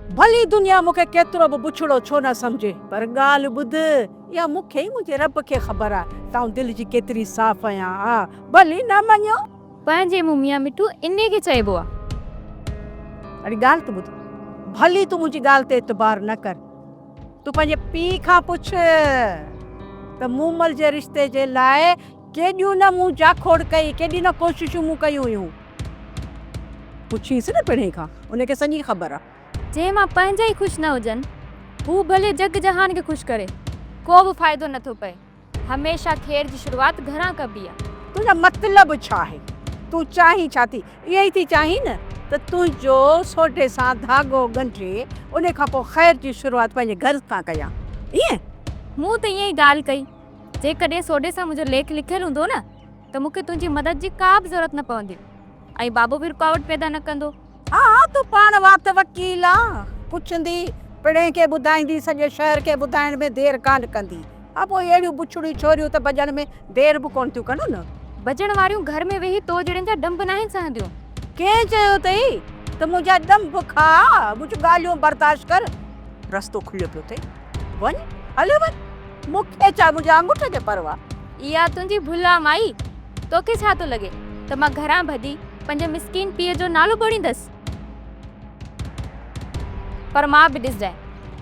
भली दुनिया मूंखे केतिरो बि बुछड़ो छो न समझे, पर ॻाल्हि ॿुध, इहा मूंखे ई मुंहिंजे रब खे ख़बर आहे तां दिलि जी केतिरी साफ़ आहियां। हा भली न मञो पंहिंजे मुंहुं मियां मिठू इन्हे खे चइबो आहे। अरे ॻाल्हि त ॿुध, भली तूं मुंहिंजी ॻाल्हि ते एतबार न कर, तूं पंहिंजे पीउ खां पुछ त मूमल जे रिश्ते जे लाइ केॾियूं न मूं जाखोड़ कई, केॾी न कोशिशूं मूं कयूं हुयूं। पुछीसि न पिणे खां, उनखे सॼी ख़बर आहे। जे मां पंहिंजा ई ख़ुशि न हुजनि, हू भले जग जहान खे ख़ुशि करे, को बि फ़ाइदो नथो पए। हमेशह खेर जी शुरूआत घरां कबी आहे। तुंहिंजा मतिलब छा आहे? तूं चाहीं छा थी? इहा ई थी चाहीं न त तुंहिंजो सोटे सां धाॻो ॻंढे उन खां पोइ ख़ैर जी शुरूआत पंहिंजे घर खां कयां, ईअं? मूं त ईअं ई ॻाल्हि कई, जेकॾहिं सोडे सां मुंहिंजो लेख लिखियलु हूंदो न त मूंखे तुंहिंजी मदद जी का बि ज़रूरत न पवंदी ऐं बाबो बि रुकावट पैदा न कंदो। हा तूं पाण वात वकील आहे, पुछंदी पिणे खे ॿुधाईंदी, सॼे शहर खे ॿुधाइण में देरि कान कंदी। हा पोइ अहिड़ियूं बुछड़ियूं छोरियूं त भॼण में देरि बि कोन थियूं कनि न। भॼण वारियूं घर में वेही तो जहिड़नि जा डंब न आहिनि सहंदियूं। कंहिं चयो अथई त मुंहिंजा डंब खा, मुंहिंजूं ॻाल्हियूं बर्दाश्त कर? रस्तो खुलियो पियो अथई, वञ हले वञ, मूंखे छा मुंहिंजे आंगूठे खे परवाह। इहा तुंहिंजी भुल आहे माई, तोखे छा थो लॻे त मां घरां भॼी पंहिंजे मिसकीन पीउ जो नालो ॿोड़ींदसि? पर मां बि ॾिसजांइ,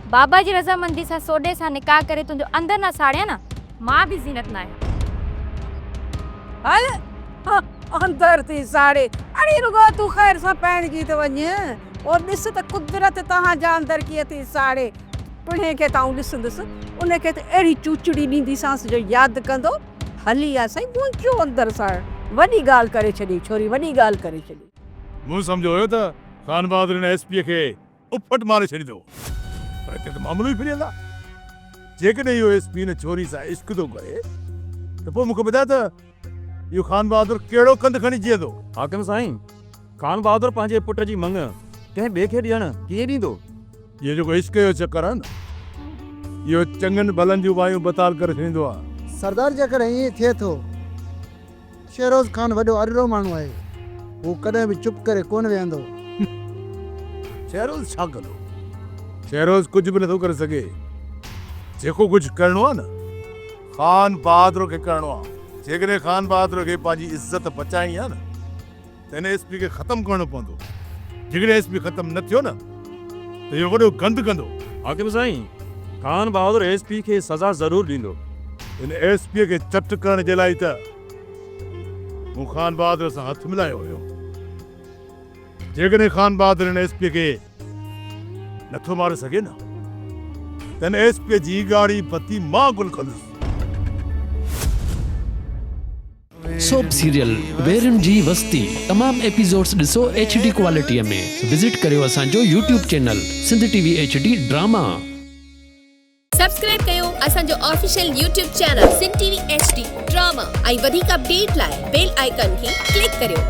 बाबा जी रज़ामंदी सां सोडे सां निकाह करे तुंहिंजो अंदर न साड़िया न, मां बि ज़ीनत न आहियां। हल अंदर थी साड़े, अड़ी रुगो तूं ख़ैर सां पाइणजी थो वञ, और ॾिस त कुदरत तव्हांजा अंदर कीअं थी साड़े। पिणे खे तां ॾिसंदुसि, उनखे त अहिड़ी चूचड़ी ॾींदीसांसि जो यादि कंदो, हली आहे साईं मुंहिंजो अंदर साड़। वॾी ॻाल्हि करे छॾी छोरी, वॾी ॻाल्हि करे छॾी। मूं सम्झो हुयो त ख़ान बहादुर ने एसपीअ खे उपट मारे छॾींदो, पर हिते त मामलो ई फिरियल आहे। जेकॾहिं इहो एसपी हिन छोरी सां इश्क थो करे त पोइ मूंखे ॿुधाए त इहो ख़ान बहादुर कहिड़ो कंधु खणी जीए थो? हाकिम साईं, ख़ान बहादुर पंहिंजे पुट जी मंग कंहिं ॿिए खे ॾियण कीअं ॾींदो? इहो जेको इश्क जो चकर आहे न, इहो चङनि भलनि जूं वायूं बताल करे छॾींदो आहे। सरदार जेकॾहिं ईअं थिए थो, शेरोज़ खान वॾो अरिड़ो माण्हू आहे, हू कॾहिं बि चुप करे कोन वेहंदो। शेरोज़ छा कंदो? शेरोज़ कुझु बि नथो करे सघे। जेको कुझु करिणो आहे न, ख़ान बहादुर खे करिणो आहे। जेकॾहिं ख़ान बहादुर खे पंहिंजी इज़त बचाइणी आहे न त हिन एसपी खे ख़तमु करणो पवंदो। जेकॾहिं एसपी ख़तमु न थियो न त इहो वॾो गंद कंदो। हाकिम साईं, ख़ान बहादुर एसपी खे सज़ा ज़रूर ॾींदो। हिन एसपीअ खे चट करण जे लाइ त मूं ख़ान बहादुर सां हथ मिलायो हुयो। जेकॾहिं ख़ान बहादुर हिन एसपीअ खे नथो मारे सघे न त हिन एसपीअ जी गाड़ी बत्ती मां गुल कंदुसि। सोप सीरियल वेरन जी वस्ती तमाम एपिसोड्स ॾिसो HD क्वालिटीअ में। विजिट करियो असांजो YouTube channel Sindh TV HD drama. Subscribe कयो असांजो official YouTube channel Sindh TV HD drama ऐं वधीक अपडेट लाइ बेल आइकन खे क्लिक करियो।